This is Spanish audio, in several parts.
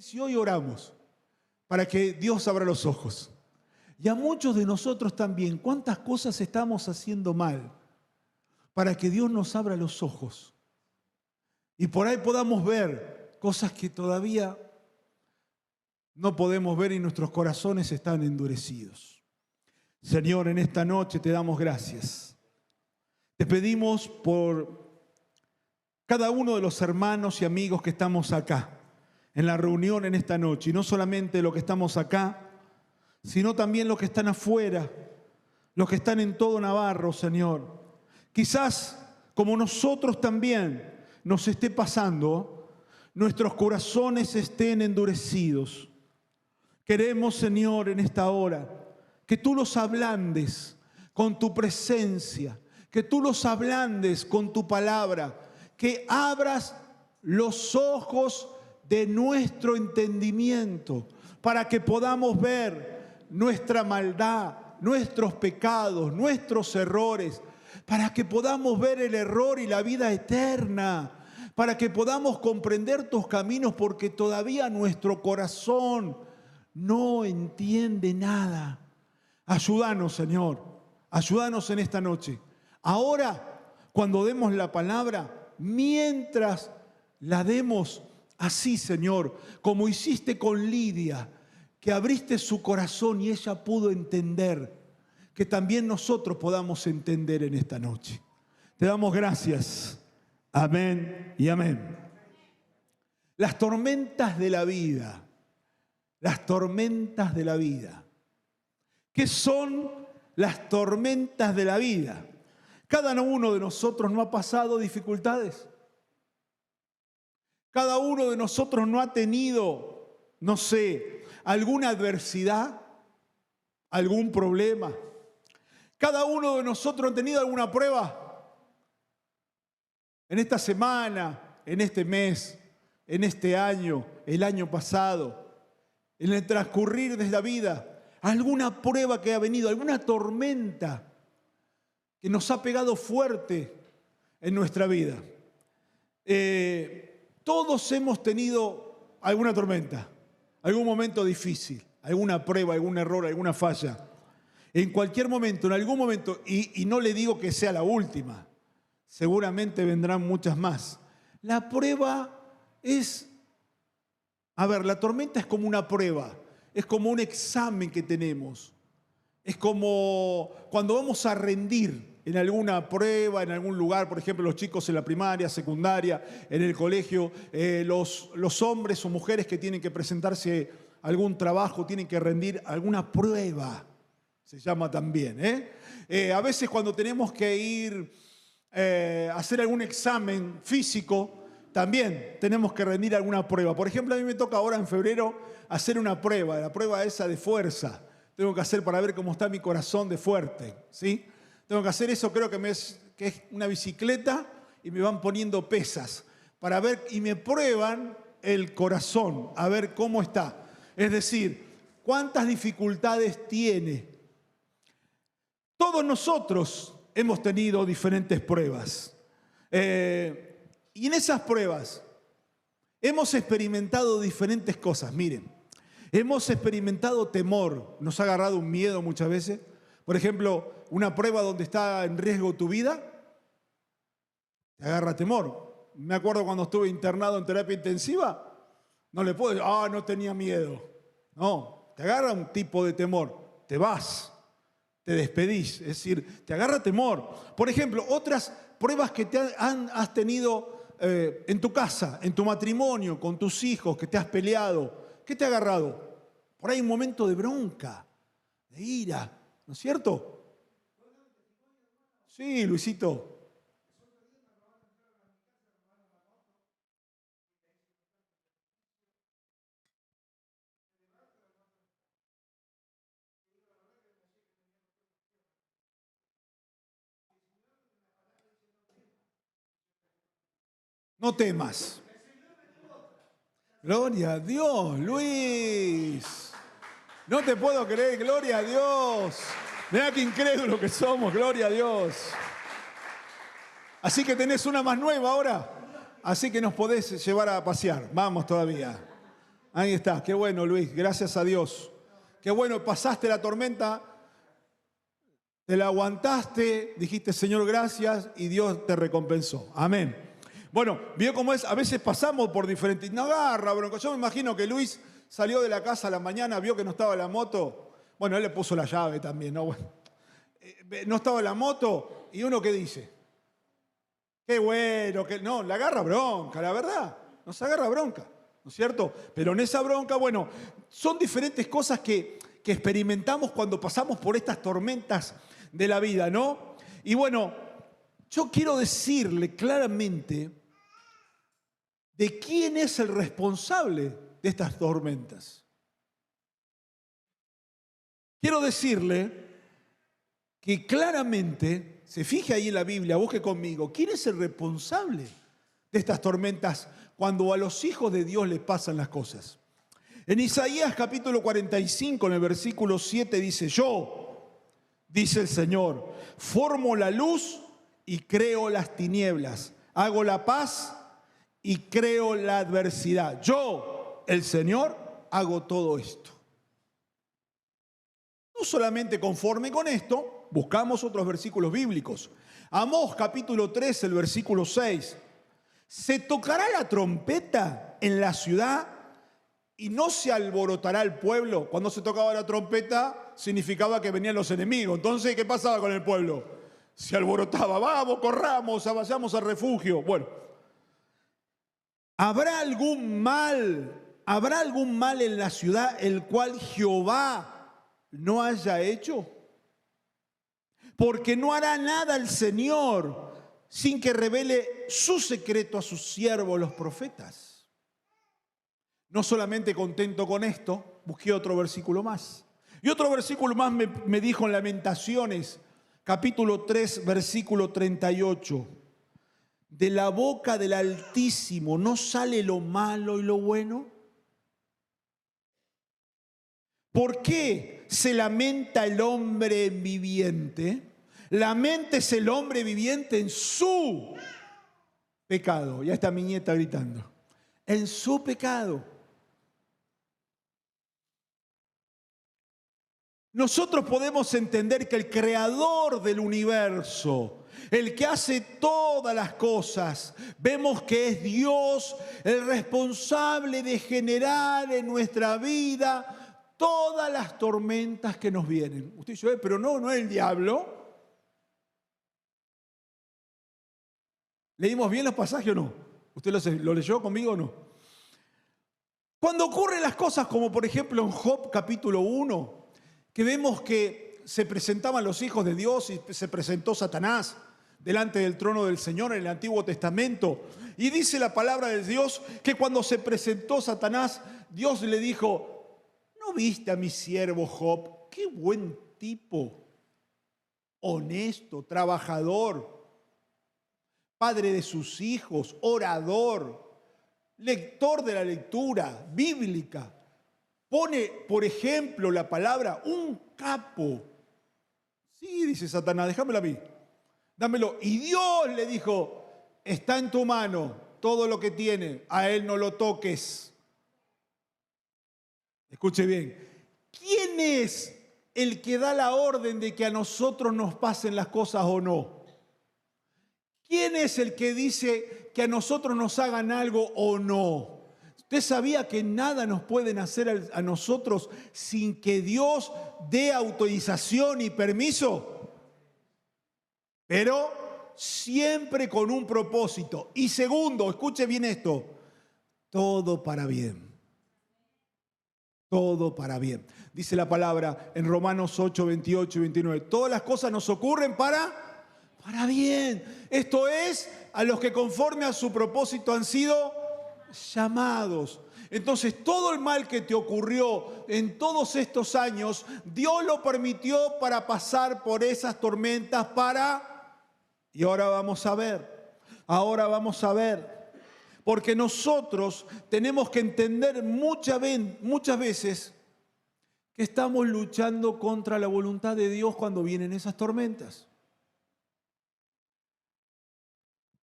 Si hoy oramos para que Dios abra los ojos, y a muchos de nosotros también, ¿cuántas cosas estamos haciendo mal para que Dios nos abra los ojos? Y por ahí podamos ver cosas que todavía no podemos ver y nuestros corazones están endurecidos. Señor, en esta noche te damos gracias. Te pedimos por cada uno de los hermanos y amigos que estamos acá, en la reunión en esta noche, y no solamente los que estamos acá, sino también los que están afuera, los que están en todo Navarro, Señor. Quizás, como nosotros también nos esté pasando, nuestros corazones estén endurecidos. Queremos, Señor, en esta hora, que tú los ablandes con tu presencia, que tú los ablandes con tu palabra, que abras los ojos de nuestro entendimiento para que podamos ver nuestra maldad, nuestros pecados, nuestros errores, para que podamos ver el error y la vida eterna, para que podamos comprender tus caminos, porque todavía nuestro corazón no entiende nada. Ayúdanos, Señor, ayúdanos en esta noche. Ahora, cuando demos la palabra, mientras la demos así, Señor, como hiciste con Lidia, que abriste su corazón y ella pudo entender, que también nosotros podamos entender en esta noche. Te damos gracias. Amén y amén. Las tormentas de la vida. Las tormentas de la vida. ¿Qué son las tormentas de la vida? Cada uno de nosotros no ha pasado dificultades. Cada uno de nosotros no ha tenido, no sé, alguna adversidad, algún problema. Cada uno de nosotros ha tenido alguna prueba. En esta semana, en este mes, en este año, el año pasado, en el transcurrir de la vida, alguna prueba que ha venido, alguna tormenta que nos ha pegado fuerte en nuestra vida. Todos hemos tenido alguna tormenta, algún momento difícil, alguna prueba, algún error, alguna falla. En cualquier momento, en algún momento, y no le digo que sea la última, seguramente vendrán muchas más. La prueba es, la tormenta es como una prueba, es como un examen que tenemos. Es como cuando vamos a rendir en alguna prueba, en algún lugar, por ejemplo, los chicos en la primaria, secundaria, en el colegio, los hombres o mujeres que tienen que presentarse a algún trabajo, tienen que rendir alguna prueba, se llama también. A veces cuando tenemos que ir a hacer algún examen físico, también tenemos que rendir alguna prueba. Por ejemplo, a mí me toca ahora en febrero hacer una prueba, la prueba esa de fuerza. Tengo que hacer para ver cómo está mi corazón de fuerte, ¿sí? Tengo que hacer eso, creo que es una bicicleta y me van poniendo pesas para ver y me prueban el corazón, a ver cómo está. Es decir, cuántas dificultades tiene. Todos nosotros hemos tenido diferentes pruebas. Y en esas pruebas hemos experimentado diferentes cosas. Miren, hemos experimentado temor, nos ha agarrado un miedo muchas veces. Por ejemplo, una prueba donde está en riesgo tu vida, te agarra temor. Me acuerdo cuando estuve internado en terapia intensiva, no le puedo decir, no tenía miedo. No, te agarra un tipo de temor, te vas, te despedís, es decir, te agarra temor. Por ejemplo, otras pruebas que has tenido en tu casa, en tu matrimonio, con tus hijos, que te has peleado. ¿Qué te ha agarrado? Por ahí un momento de bronca, de ira, ¿no es cierto? Sí, Luisito. No temas. Gloria a Dios, Luis. No te puedo creer, gloria a Dios. Mirá qué incrédulo que somos, gloria a Dios. Así que tenés una más nueva ahora. Así que nos podés llevar a pasear. Vamos todavía. Ahí está, qué bueno, Luis, gracias a Dios. Qué bueno, pasaste la tormenta, te la aguantaste, dijiste Señor gracias y Dios te recompensó. Amén. Bueno, vio cómo es, a veces pasamos por diferentes, no agarra bronca. Yo me imagino que Luis salió de la casa a la mañana, vio que no estaba la moto, bueno, él le puso la llave también, ¿no? Bueno, no estaba la moto y uno ¿qué dice? Qué bueno, que no, le agarra bronca, la verdad, nos agarra bronca, ¿no es cierto? Pero en esa bronca, bueno, son diferentes cosas que experimentamos cuando pasamos por estas tormentas de la vida, ¿no? Y bueno, yo quiero decirle claramente de quién es el responsable de estas tormentas. Quiero decirle que claramente, se fije ahí en la Biblia, busque conmigo, ¿quién es el responsable de estas tormentas cuando a los hijos de Dios les pasan las cosas? En Isaías capítulo 45, en el versículo 7 dice, yo, dice el Señor, formo la luz y creo las tinieblas, hago la paz y creo la adversidad. Yo, el Señor, hago todo esto. No solamente conforme con esto, buscamos otros versículos bíblicos. Amós capítulo 3, el versículo 6. Se tocará la trompeta en la ciudad y no se alborotará el pueblo. Cuando se tocaba la trompeta significaba que venían los enemigos. Entonces, ¿qué pasaba con el pueblo? Se alborotaba, vamos, corramos, vayamos al refugio. Bueno, ¿habrá algún mal en la ciudad el cual Jehová no haya hecho? Porque no hará nada el Señor sin que revele su secreto a sus siervos los profetas. No solamente contento con esto, busqué otro versículo más. Y otro versículo más me dijo en Lamentaciones, capítulo 3, versículo 38. De la boca del Altísimo no sale lo malo y lo bueno. ¿Por qué se lamenta el hombre viviente? Laméntese el hombre viviente en su pecado. Ya está mi nieta gritando. En su pecado. Nosotros podemos entender que el creador del universo, el que hace todas las cosas, vemos que es Dios el responsable de generar en nuestra vida todas las tormentas que nos vienen. Usted dice, pero no es el diablo. ¿Leímos bien los pasajes o no? ¿Usted lo leyó conmigo o no? Cuando ocurren las cosas como por ejemplo en Job capítulo 1, que vemos que se presentaban los hijos de Dios y se presentó Satanás delante del trono del Señor en el Antiguo Testamento. Y dice la palabra de Dios que cuando se presentó Satanás, Dios le dijo, ¿no viste a mi siervo Job? Qué buen tipo, honesto, trabajador, padre de sus hijos, orador, lector de la lectura bíblica. Pone, por ejemplo, la palabra un capo. Sí, dice Satanás, déjamelo a mí, dámelo. Y Dios le dijo, está en tu mano todo lo que tiene, a él no lo toques. Escuche bien, ¿quién es el que da la orden de que a nosotros nos pasen las cosas o no? ¿Quién es el que dice que a nosotros nos hagan algo o no? ¿Usted sabía que nada nos pueden hacer a nosotros sin que Dios dé autorización y permiso? Pero siempre con un propósito. Y segundo, escuche bien esto, todo para bien. Todo para bien. Dice la palabra en Romanos 8, 28 y 29. Todas las cosas nos ocurren para bien. Esto es, a los que conforme a su propósito han sido llamados. Entonces, todo el mal que te ocurrió en todos estos años, Dios lo permitió para pasar por esas tormentas y ahora vamos a ver. Porque nosotros tenemos que entender muchas veces que estamos luchando contra la voluntad de Dios cuando vienen esas tormentas.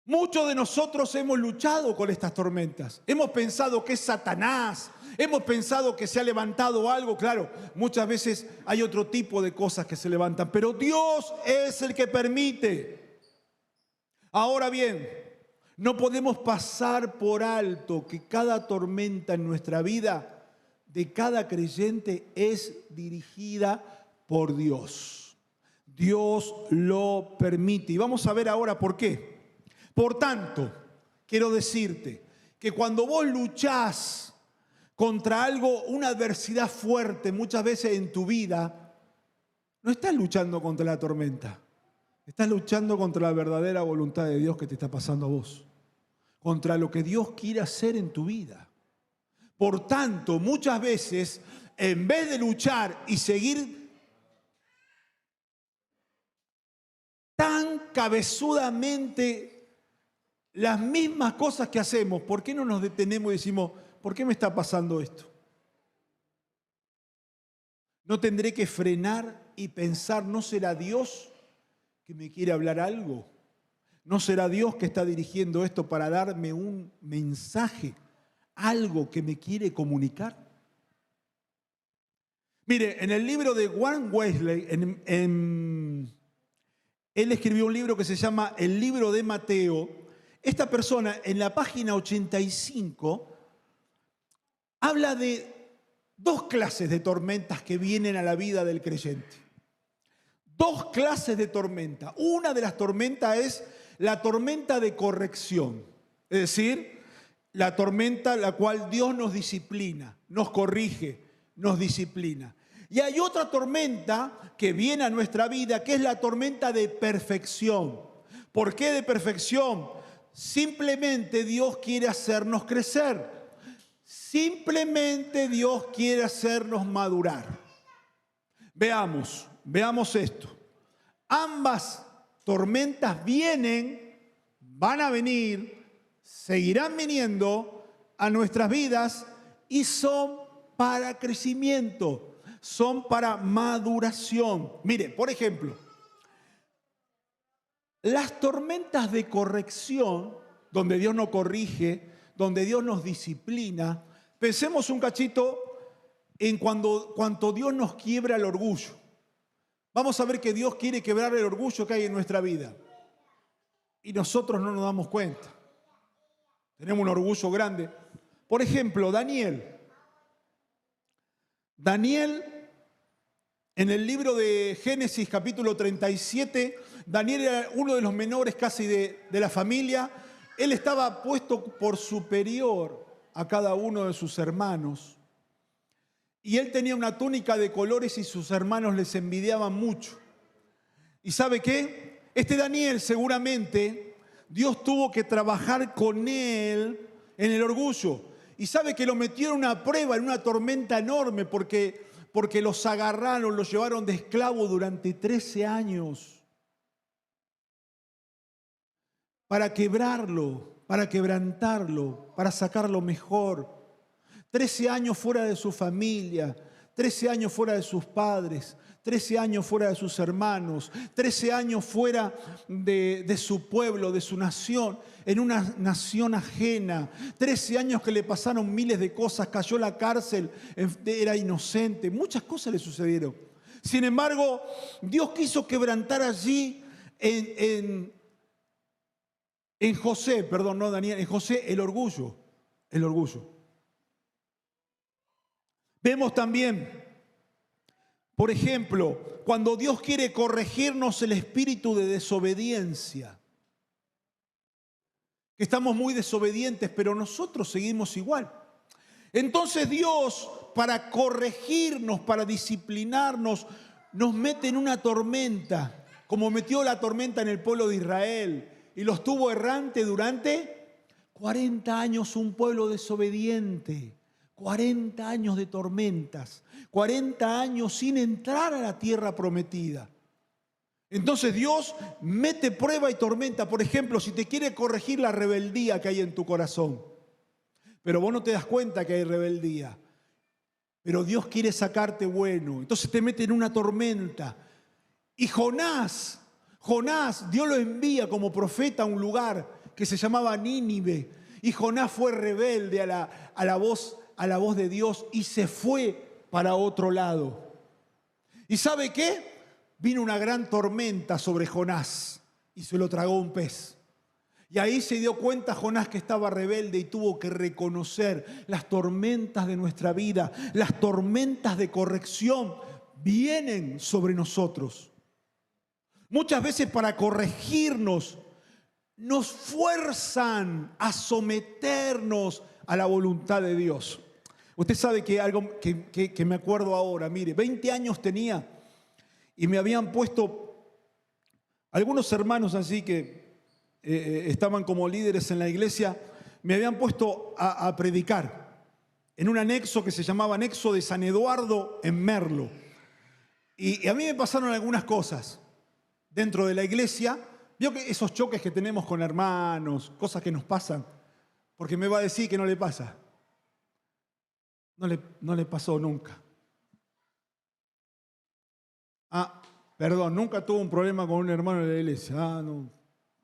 Muchos de nosotros hemos luchado con estas tormentas. Hemos pensado que es Satanás Hemos pensado que se ha levantado algo, claro, muchas veces hay otro tipo de cosas que se levantan, pero Dios es el que permite. Ahora bien, no podemos pasar por alto que cada tormenta en nuestra vida de cada creyente es dirigida por Dios. Dios lo permite. Y vamos a ver ahora por qué. Por tanto, quiero decirte que cuando vos luchás contra algo, una adversidad fuerte muchas veces en tu vida, no estás luchando contra la tormenta. Estás luchando contra la verdadera voluntad de Dios que te está pasando a vos. Contra lo que Dios quiere hacer en tu vida. Por tanto, muchas veces, en vez de luchar y seguir tan cabezudamente las mismas cosas que hacemos, ¿por qué no nos detenemos y decimos, ¿por qué me está pasando esto? ¿No tendré que frenar y pensar, ¿no será Dios que me quiere hablar algo? ¿No será Dios que está dirigiendo esto para darme un mensaje, algo que me quiere comunicar? Mire, en el libro de Warren Wesley, él escribió un libro que se llama El Libro de Mateo. Esta persona, en la página 85, habla de dos clases de tormentas que vienen a la vida del creyente. Dos clases de tormenta. Una de las tormentas es la tormenta de corrección, es decir, la tormenta la cual Dios nos disciplina, nos corrige, nos disciplina. Y hay otra tormenta que viene a nuestra vida, que es la tormenta de perfección. ¿Por qué de perfección? Simplemente Dios quiere hacernos crecer. Simplemente Dios quiere hacernos madurar. Veamos esto. Ambas tormentas van a venir, seguirán viniendo a nuestras vidas y son para crecimiento, son para maduración. Mire, por ejemplo, las tormentas de corrección, donde Dios nos corrige, donde Dios nos disciplina, pensemos un cachito en cuanto Dios nos quiebra el orgullo. Vamos a ver que Dios quiere quebrar el orgullo que hay en nuestra vida. Y nosotros no nos damos cuenta. Tenemos un orgullo grande. Por ejemplo, Daniel, en el libro de Génesis capítulo 37, Daniel era uno de los menores casi de la familia. Él estaba puesto por superior a cada uno de sus hermanos. Y él tenía una túnica de colores y sus hermanos les envidiaban mucho. ¿Y sabe qué? Este Daniel seguramente Dios tuvo que trabajar con él en el orgullo. Y sabe que lo metió en una prueba, en una tormenta enorme, porque los agarraron, los llevaron de esclavo durante 13 años. Para quebrarlo, para quebrantarlo, para sacarlo mejor. 13 años fuera de su familia, 13 años fuera de sus padres, 13 años fuera de sus hermanos, 13 años fuera de su pueblo, de su nación, en una nación ajena, 13 años que le pasaron miles de cosas, cayó a la cárcel, era inocente, muchas cosas le sucedieron. Sin embargo, Dios quiso quebrantar allí en José, perdón, no Daniel, en José el orgullo. Vemos también, por ejemplo, cuando Dios quiere corregirnos el espíritu de desobediencia. Que estamos muy desobedientes, pero nosotros seguimos igual. Entonces Dios, para corregirnos, para disciplinarnos, nos mete en una tormenta, como metió la tormenta en el pueblo de Israel, y los tuvo errante durante 40 años, un pueblo desobediente. 40 años de tormentas, 40 años sin entrar a la tierra prometida. Entonces Dios mete prueba y tormenta. Por ejemplo, si te quiere corregir la rebeldía que hay en tu corazón, pero vos no te das cuenta que hay rebeldía, pero Dios quiere sacarte bueno, entonces te mete en una tormenta. Y Jonás, Dios lo envía como profeta a un lugar que se llamaba Nínive, y Jonás fue rebelde a la voz a la voz de Dios y se fue para otro lado. ¿Y sabe qué? Vino una gran tormenta sobre Jonás y se lo tragó un pez. Y ahí se dio cuenta Jonás que estaba rebelde y tuvo que reconocer las tormentas de nuestra vida, las tormentas de corrección vienen sobre nosotros. Muchas veces para corregirnos nos fuerzan a someternos a la voluntad de Dios. Usted sabe que algo que me acuerdo ahora, mire, 20 años tenía y me habían puesto algunos hermanos así que estaban como líderes en la iglesia, me habían puesto a predicar en un anexo que se llamaba Anexo de San Eduardo en Merlo. Y a mí me pasaron algunas cosas dentro de la iglesia. Vio que esos choques que tenemos con hermanos, cosas que nos pasan, porque me va a decir que no le pasa. No le pasó nunca. Perdón, nunca tuvo un problema con un hermano de la iglesia. No.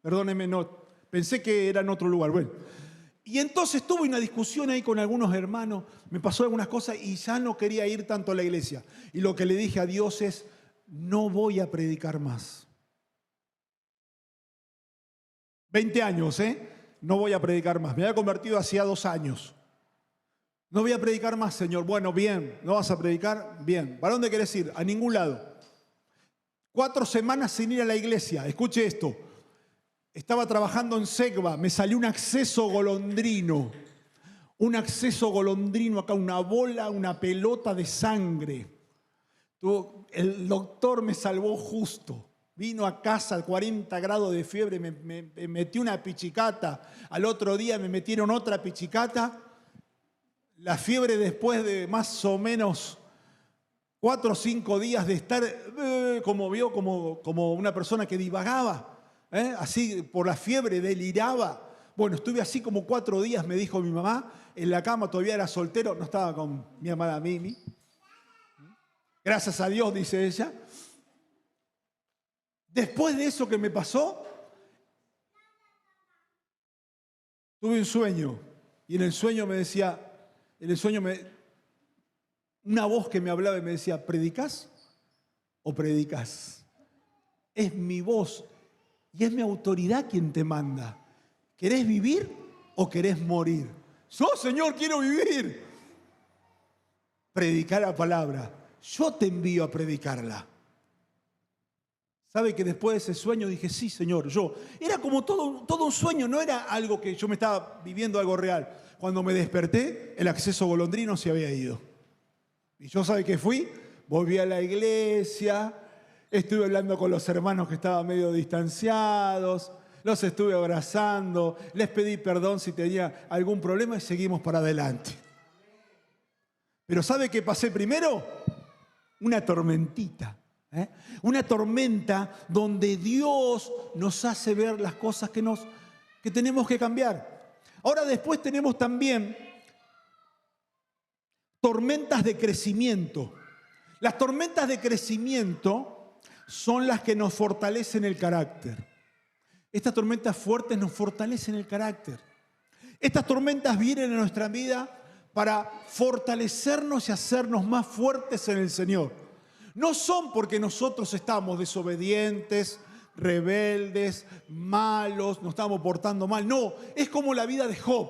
Perdóneme, no. Pensé que era en otro lugar. Bueno. Y entonces tuve una discusión ahí con algunos hermanos, me pasó algunas cosas y ya no quería ir tanto a la iglesia. Y lo que le dije a Dios es, no voy a predicar más. 20 años, no voy a predicar más. Me había convertido hacía 2 años. No voy a predicar más, Señor. Bueno, bien. ¿No vas a predicar? Bien. ¿Para dónde querés ir? A ningún lado. 4 semanas sin ir a la iglesia. Escuche esto. Estaba trabajando en Segva, me salió un acceso golondrino. Un acceso golondrino acá, una bola, una pelota de sangre. El doctor me salvó justo. Vino a casa a 40 grados de fiebre, me metió una pichicata. Al otro día me metieron otra pichicata. La fiebre después de más o menos 4 o 5 días de estar, como una persona que divagaba. Así por la fiebre, deliraba. Bueno, estuve así como 4 días, me dijo mi mamá, en la cama, todavía era soltero, no estaba con mi amada Mimi. Gracias a Dios, dice ella. Después de eso que me pasó, tuve un sueño. Y en el sueño me decía, una voz que me hablaba y me decía, ¿predicás o predicás? Es mi voz. Y es mi autoridad quien te manda. ¿Querés vivir o querés morir? Yo, Señor, quiero vivir. Predicar la palabra. Yo te envío a predicarla. ¿Sabe que después de ese sueño dije, sí, Señor, yo? Era como todo un sueño, no era algo que yo me estaba viviendo algo real. Cuando me desperté, el acceso golondrino se había ido. Y yo, ¿sabe qué fui? Volví a la iglesia. Estuve hablando con los hermanos que estaban medio distanciados, los estuve abrazando, les pedí perdón si tenía algún problema y seguimos para adelante. Pero ¿sabe qué pasé primero? Una tormentita. Una tormenta donde Dios nos hace ver las cosas que tenemos que cambiar. Ahora después tenemos también tormentas de crecimiento. Las tormentas de crecimiento son las que nos fortalecen el carácter. Estas tormentas fuertes nos fortalecen el carácter. Estas tormentas vienen a nuestra vida para fortalecernos y hacernos más fuertes en el Señor. No son porque nosotros estamos desobedientes, rebeldes, malos, nos estamos portando mal. No, es como la vida de Job.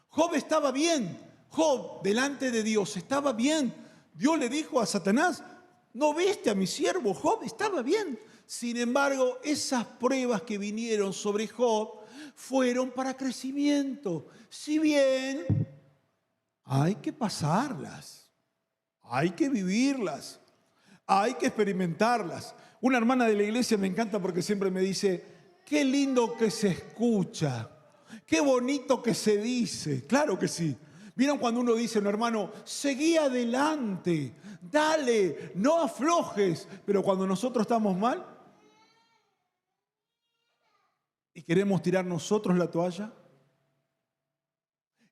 Job estaba bien. Job, delante de Dios, estaba bien. Dios le dijo a Satanás, ¿no viste a mi siervo Job? Estaba bien. Sin embargo, esas pruebas que vinieron sobre Job fueron para crecimiento. Si bien hay que pasarlas, hay que vivirlas, hay que experimentarlas. Una hermana de la iglesia me encanta porque siempre me dice, qué lindo que se escucha, qué bonito que se dice. Claro que sí. ¿Vieron cuando uno dice, no, hermano, seguí adelante, dale, no aflojes? Pero cuando nosotros estamos mal y queremos tirar nosotros la toalla,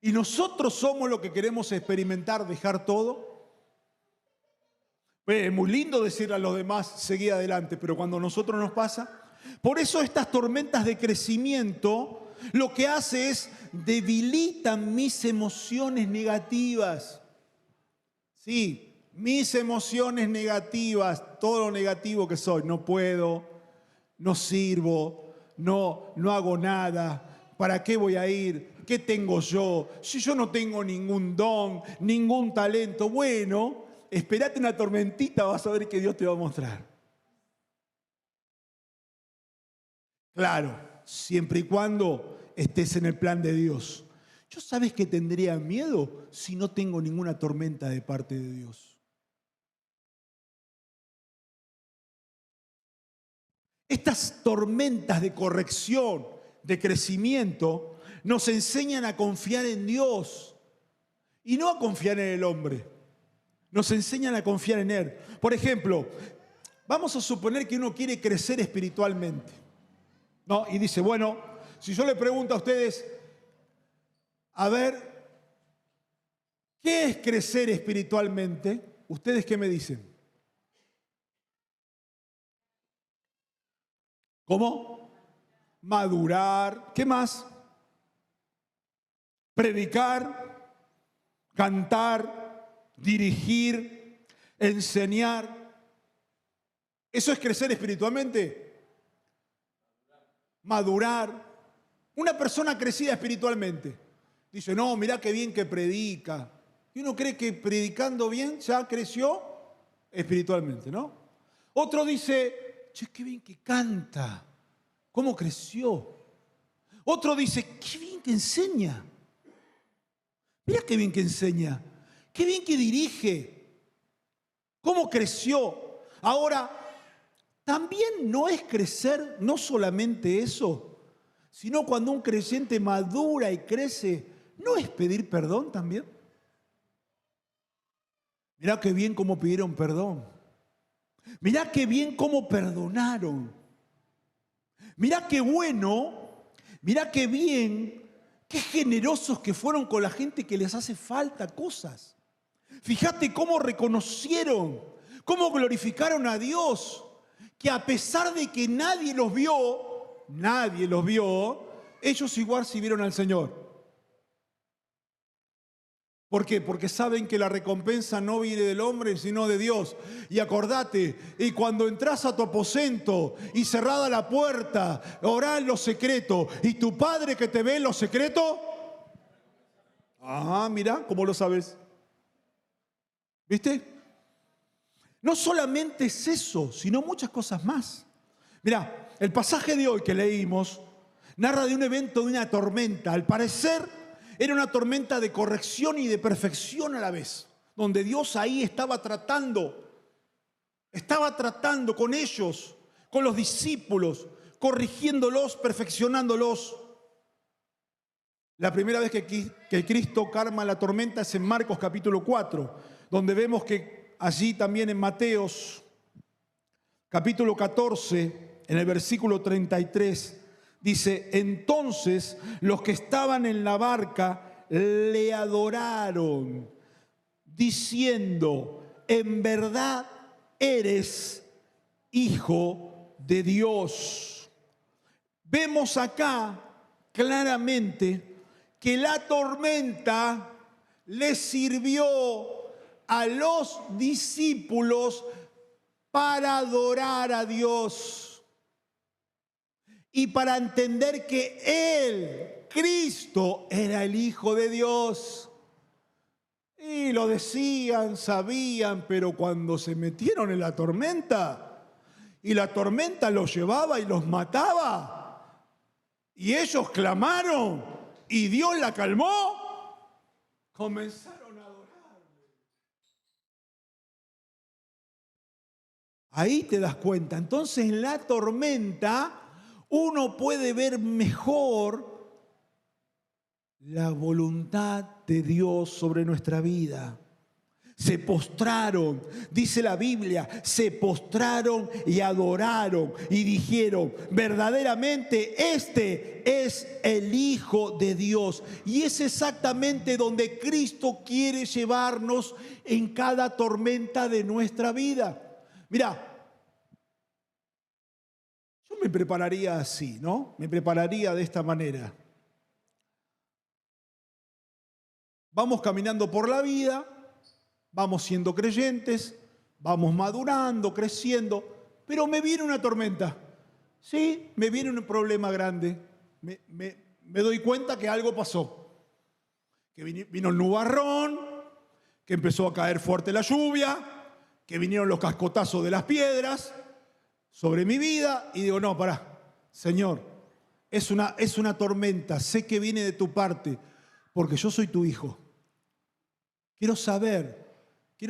y nosotros somos los que queremos experimentar, dejar todo. Es muy lindo decirle a los demás, seguí adelante, pero cuando a nosotros nos pasa, por eso estas tormentas de crecimiento lo que hace es debilita mis emociones negativas. Sí, mis emociones negativas, todo lo negativo que soy. No puedo, no sirvo, no hago nada. ¿Para qué voy a ir? ¿Qué tengo yo? Si yo no tengo ningún don, ningún talento. Bueno, esperate una tormentita, vas a ver que Dios te va a mostrar. Claro, siempre y cuando estés en el plan de Dios. ¿Yo sabes que tendría miedo si no tengo ninguna tormenta de parte de Dios? Estas tormentas de corrección, de crecimiento, nos enseñan a confiar en Dios y no a confiar en el hombre. Nos enseñan a confiar en Él. Por ejemplo, vamos a suponer que uno quiere crecer espiritualmente, ¿no? Y dice, bueno, si yo le pregunto a ustedes, a ver, ¿qué es crecer espiritualmente? ¿Ustedes qué me dicen? ¿Cómo? Madurar. ¿Qué más? Predicar, cantar, dirigir, enseñar. ¿Eso es crecer espiritualmente? Madurar. Una persona crecida espiritualmente dice, no, mirá qué bien que predica. Y uno cree que predicando bien ya creció espiritualmente, ¿no? Otro dice, che, qué bien que canta. ¿Cómo creció? Otro dice, qué bien que enseña. Mirá qué bien que enseña. Qué bien que dirige. ¿Cómo creció? Ahora, también no es crecer, no solamente eso, sino cuando un creyente madura y crece, ¿no es pedir perdón también? Mirá qué bien cómo pidieron perdón. Mirá qué bien cómo perdonaron. Mirá qué bueno, mirá qué bien, qué generosos que fueron con la gente que les hace falta cosas. Fíjate cómo reconocieron, cómo glorificaron a Dios, que a pesar de que nadie los vio, ellos igual sirvieron al Señor. ¿Por qué? Porque saben que la recompensa no viene del hombre, sino de Dios. Y acordate, y cuando entras a tu aposento y cerrada la puerta, orá en lo secreto, y tu Padre que te ve en lo secreto, mira, ¿cómo lo sabes? ¿Viste? No solamente es eso, sino muchas cosas más. Mira, el pasaje de hoy que leímos narra de un evento, de una tormenta. Al parecer era una tormenta de corrección y de perfección a la vez, donde Dios ahí estaba tratando con ellos, con los discípulos, corrigiéndolos, perfeccionándolos. La primera vez que Cristo calma la tormenta es en Marcos capítulo 4, donde vemos que allí también en Mateos capítulo 14, en el versículo 33, dice, entonces los que estaban en la barca le adoraron, diciendo, en verdad eres Hijo de Dios. Vemos acá claramente que la tormenta le sirvió a los discípulos para adorar a Dios y para entender que Él, Cristo, era el Hijo de Dios. Y lo decían, sabían, pero cuando se metieron en la tormenta y la tormenta los llevaba y los mataba y ellos clamaron y Dios la calmó, comenzaron a adorar. Ahí te das cuenta. Entonces en la tormenta uno puede ver mejor la voluntad de Dios sobre nuestra vida. Se postraron, dice la Biblia, se postraron y adoraron y dijeron, verdaderamente este es el Hijo de Dios. Y es exactamente donde Cristo quiere llevarnos en cada tormenta de nuestra vida. Mira, yo me prepararía así, ¿no? Me prepararía de esta manera. vamos caminando por la vida, vamos siendo creyentes, vamos madurando, creciendo, pero me viene una tormenta. Sí, me viene un problema grande. Me doy cuenta que algo pasó. Que vino el nubarrón, que empezó a caer fuerte la lluvia, que vinieron los cascotazos de las piedras sobre mi vida. Y digo, no, pará, Señor, es una tormenta, sé que viene de tu parte, porque yo soy tu hijo. Quiero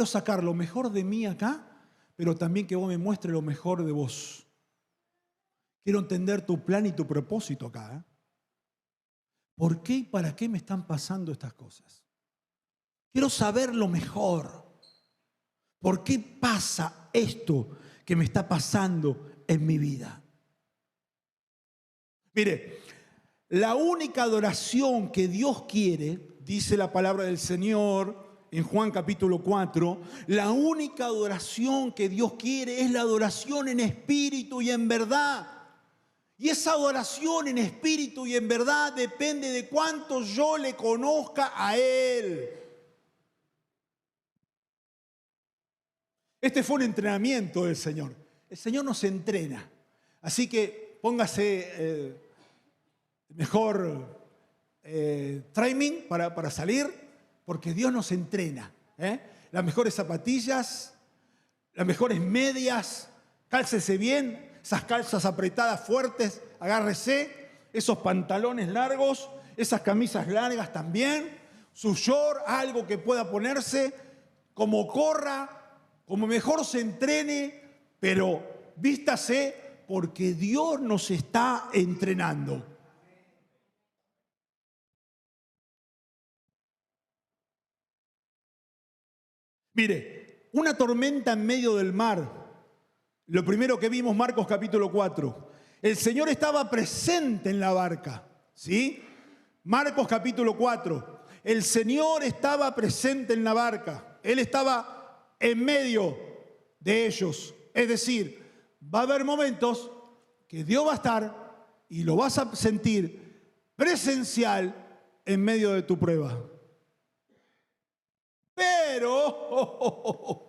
sacar lo mejor de mí acá, pero también que vos me muestres lo mejor de vos. Quiero entender tu plan y tu propósito acá, ¿eh? ¿Por qué y para qué me están pasando estas cosas? Quiero saber lo mejor. ¿Por qué pasa esto que me está pasando en mi vida? Mire, la única adoración que Dios quiere, dice la palabra del Señor en Juan capítulo 4, la única adoración que Dios quiere es la adoración en espíritu y en verdad. Y esa adoración en espíritu y en verdad depende de cuánto yo le conozca a Él. Este fue un entrenamiento del Señor. El Señor nos entrena. Así que póngase mejor timing para salir, porque Dios nos entrena. Las mejores zapatillas, las mejores medias, cálcese bien. Esas calzas apretadas fuertes, agárrese, esos pantalones largos, esas camisas largas también, su short, algo que pueda ponerse, como corra, como mejor se entrene, pero vístase porque Dios nos está entrenando. Mire, una tormenta en medio del mar. Lo primero que vimos, Marcos capítulo 4. El Señor estaba presente en la barca, ¿sí? Marcos capítulo 4. El Señor estaba presente en la barca. Él estaba en medio de ellos. Es decir, va a haber momentos que Dios va a estar y lo vas a sentir presencial en medio de tu prueba. Pero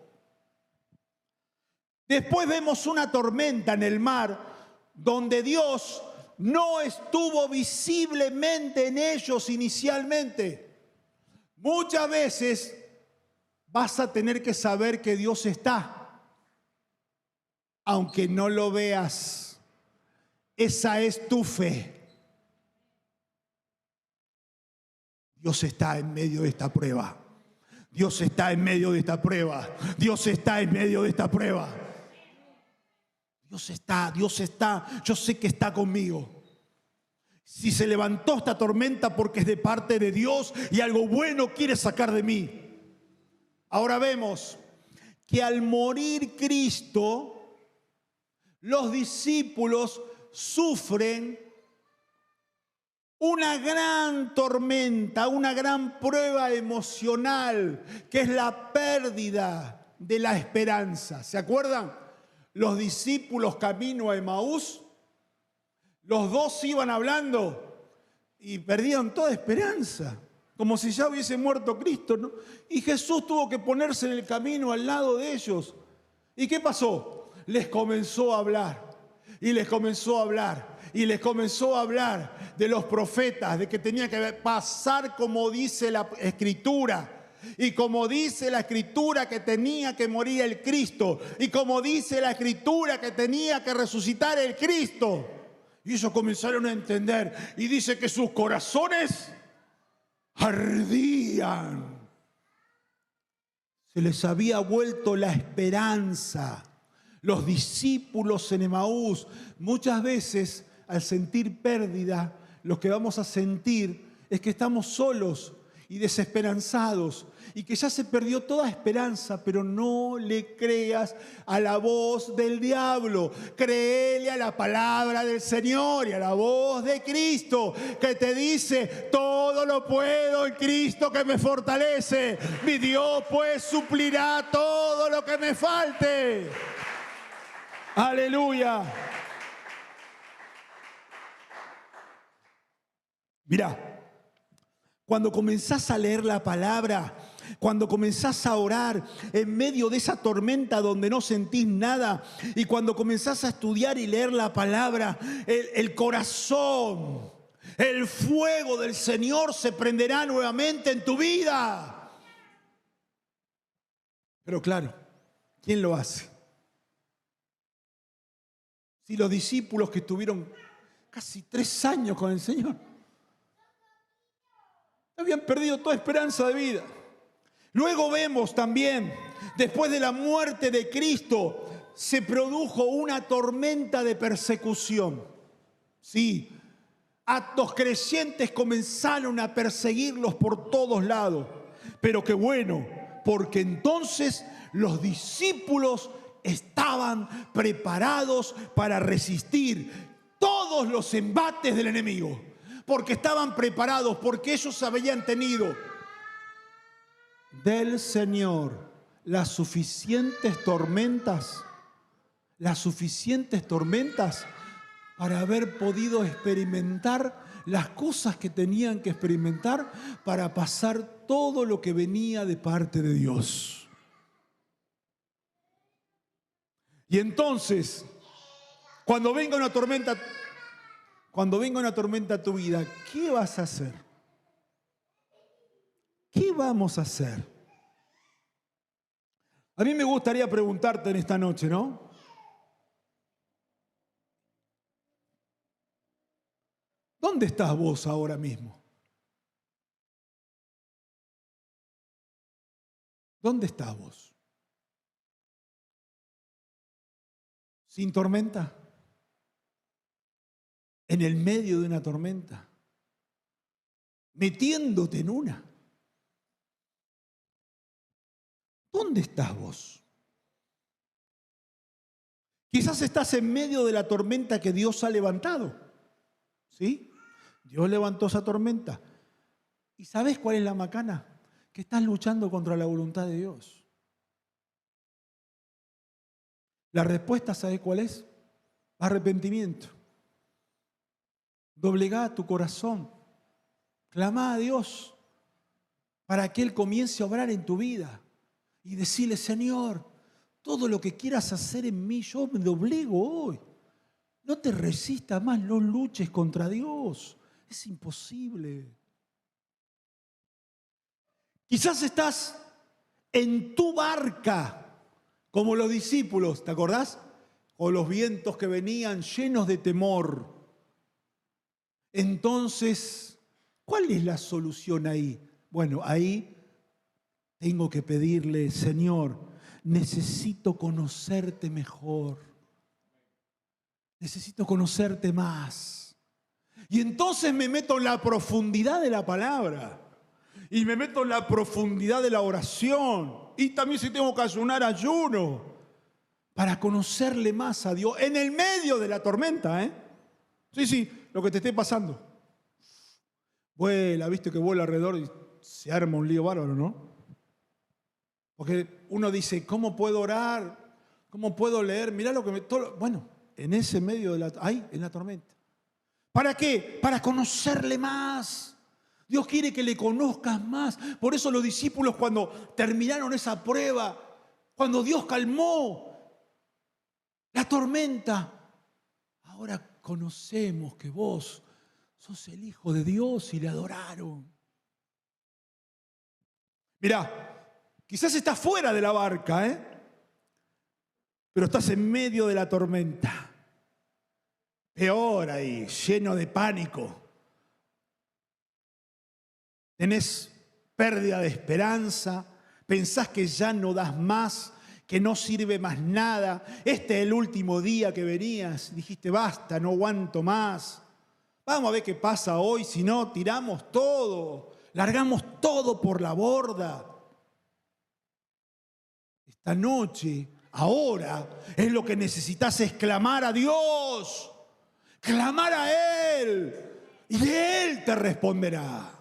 después vemos una tormenta en el mar donde Dios no estuvo visiblemente en ellos inicialmente. Muchas veces vas a tener que saber que Dios está, aunque no lo veas. Esa es tu fe. Dios está en medio de esta prueba. Dios está en medio de esta prueba. Dios está en medio de esta prueba. Dios está, yo sé que está conmigo. Si se levantó esta tormenta porque es de parte de Dios y algo bueno quiere sacar de mí. Ahora vemos que al morir Cristo, los discípulos sufren una gran tormenta, una gran prueba emocional, que es la pérdida de la esperanza. ¿Se acuerdan? Los discípulos camino a Emaús, los dos iban hablando y perdían toda esperanza, como si ya hubiese muerto Cristo, ¿no? Y Jesús tuvo que ponerse en el camino al lado de ellos. ¿Y qué pasó? Les comenzó a hablar, y les comenzó a hablar, y les comenzó a hablar de los profetas, de que tenía que pasar como dice la Escritura. Y como dice la Escritura que tenía que morir el Cristo. Y como dice la Escritura que tenía que resucitar el Cristo. Y ellos comenzaron a entender. Y dice que sus corazones ardían. Se les había vuelto la esperanza. Los discípulos en Emaús, muchas veces al sentir pérdida, lo que vamos a sentir es que estamos solos y desesperanzados y que ya se perdió toda esperanza, pero no le creas a la voz del diablo. Créele a la palabra del Señor y a la voz de Cristo que te dice: todo lo puedo en Cristo que me fortalece. Mi Dios pues suplirá todo lo que me falte. Aleluya. Mirá, cuando comenzás a leer la palabra, cuando comenzás a orar en medio de esa tormenta donde no sentís nada, y cuando comenzás a estudiar y leer la palabra, el corazón, el fuego del Señor se prenderá nuevamente en tu vida. Pero claro, ¿quién lo hace? Si los discípulos que estuvieron casi 3 años con el Señor habían perdido toda esperanza de vida. Luego vemos también, después de la muerte de Cristo, se produjo una tormenta de persecución. Sí, actos creyentes comenzaron a perseguirlos por todos lados. Pero qué bueno, porque entonces los discípulos estaban preparados para resistir todos los embates del enemigo. Porque estaban preparados, porque ellos habían tenido del Señor las suficientes tormentas para haber podido experimentar las cosas que tenían que experimentar para pasar todo lo que venía de parte de Dios. Y entonces, cuando venga una tormenta a tu vida, ¿qué vas a hacer? ¿Qué vamos a hacer? A mí me gustaría preguntarte en esta noche, ¿no? ¿Dónde estás vos ahora mismo? ¿Dónde estás vos? ¿Sin tormenta? ¿En el medio de una tormenta? ¿Metiéndote en una? ¿Dónde estás vos? Quizás estás en medio de la tormenta que Dios ha levantado. ¿Sí? Dios levantó esa tormenta. ¿Y sabes cuál es la macana? Que estás luchando contra la voluntad de Dios. La respuesta, ¿sabes cuál es? Arrepentimiento. Doblegá tu corazón. Clamá a Dios para que Él comience a obrar en tu vida. Y decirle, Señor, todo lo que quieras hacer en mí, yo me doblego hoy. No te resistas más, no luches contra Dios. Es imposible. Quizás estás en tu barca, como los discípulos, ¿te acordás? O los vientos que venían llenos de temor. Entonces, ¿cuál es la solución ahí? Bueno, ahí tengo que pedirle, Señor, necesito conocerte mejor. Necesito conocerte más. Y entonces me meto en la profundidad de la palabra. Y me meto en la profundidad de la oración. Y también si tengo que ayuno. Para conocerle más a Dios. En el medio de la tormenta, ¿eh? Sí, lo que te esté pasando. Vuela, viste que vuela alrededor y se arma un lío bárbaro, ¿no? Porque uno dice, ¿cómo puedo orar? ¿Cómo puedo leer? Mirá lo que me... Bueno, en ese medio de en la tormenta. ¿Para qué? Para conocerle más. Dios quiere que le conozcas más. Por eso los discípulos cuando terminaron esa prueba, cuando Dios calmó la tormenta, ahora conocemos que vos sos el Hijo de Dios y le adoraron. Mirá, quizás estás fuera de la barca, pero estás en medio de la tormenta. Peor ahí, lleno de pánico. Tenés pérdida de esperanza, pensás que ya no das más, que no sirve más nada. Este es el último día que venías, dijiste basta, no aguanto más. Vamos a ver qué pasa hoy, si no tiramos todo, largamos todo por la borda. Esta noche, ahora, es lo que necesitas, es clamar a Dios, clamar a Él, y Él te responderá.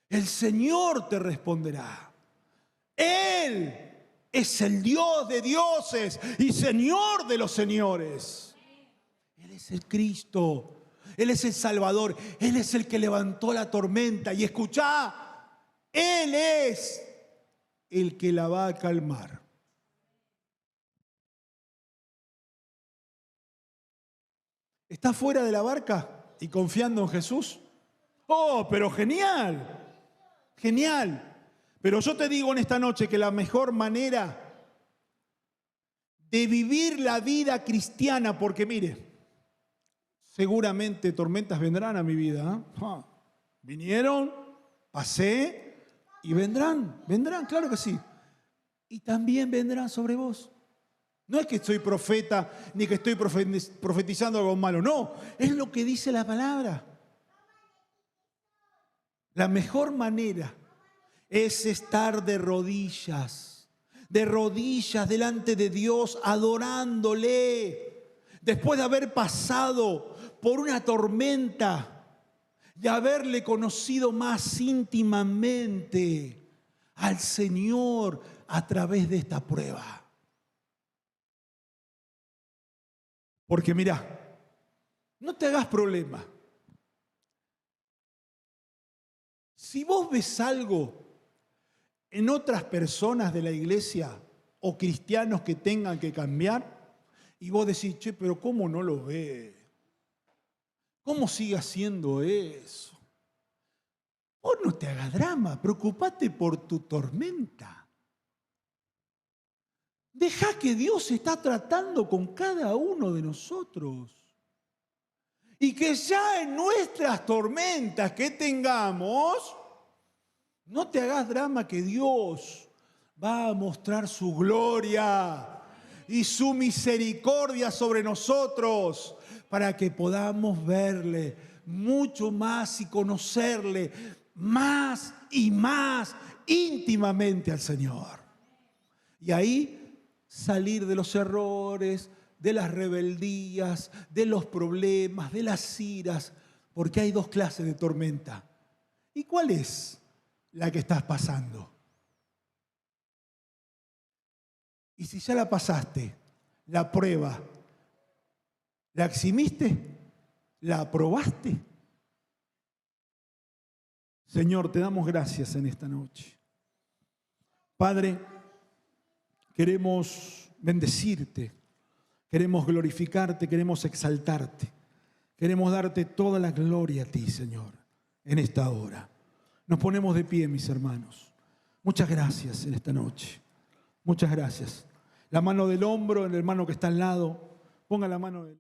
El Señor te responderá. Él es el Dios de dioses y Señor de los señores. Él es el Cristo. Él es el Salvador. Él es el que levantó la tormenta. Y escuchá, Él es el que la va a calmar. ¿Estás fuera de la barca y confiando en Jesús? Oh, pero genial, genial. Pero yo te digo en esta noche que la mejor manera de vivir la vida cristiana, porque mire, seguramente tormentas vendrán a mi vida. Vinieron, pasé y vendrán, claro que sí. Y también vendrán sobre vos. No es que soy profeta ni que estoy profetizando algo malo, no, es lo que dice la palabra. La mejor manera es estar de rodillas delante de Dios, adorándole. Después de haber pasado por una tormenta y haberle conocido más íntimamente al Señor a través de esta prueba. Porque mira, no te hagas problema. Si vos ves algo en otras personas de la iglesia o cristianos que tengan que cambiar, y vos decís, che, pero ¿cómo no lo ve? ¿Cómo sigue haciendo eso? Vos no te hagas drama, preocupate por tu tormenta. Deja que Dios está tratando con cada uno de nosotros. Y que ya en nuestras tormentas que tengamos, no te hagas drama, que Dios va a mostrar su gloria y su misericordia sobre nosotros para que podamos verle mucho más y conocerle más y más íntimamente al Señor. Y ahí salir de los errores, de las rebeldías, de los problemas, de las iras, porque hay dos clases de tormenta. ¿Y cuál es la que estás pasando? Y si ya la pasaste, la prueba, ¿la eximiste? ¿La aprobaste? Señor, te damos gracias en esta noche. Padre, queremos bendecirte, queremos glorificarte, queremos exaltarte, queremos darte toda la gloria a ti, Señor, en esta hora. Nos ponemos de pie, mis hermanos. Muchas gracias en esta noche. Muchas gracias. La mano del hombro, el hermano que está al lado, ponga la mano del...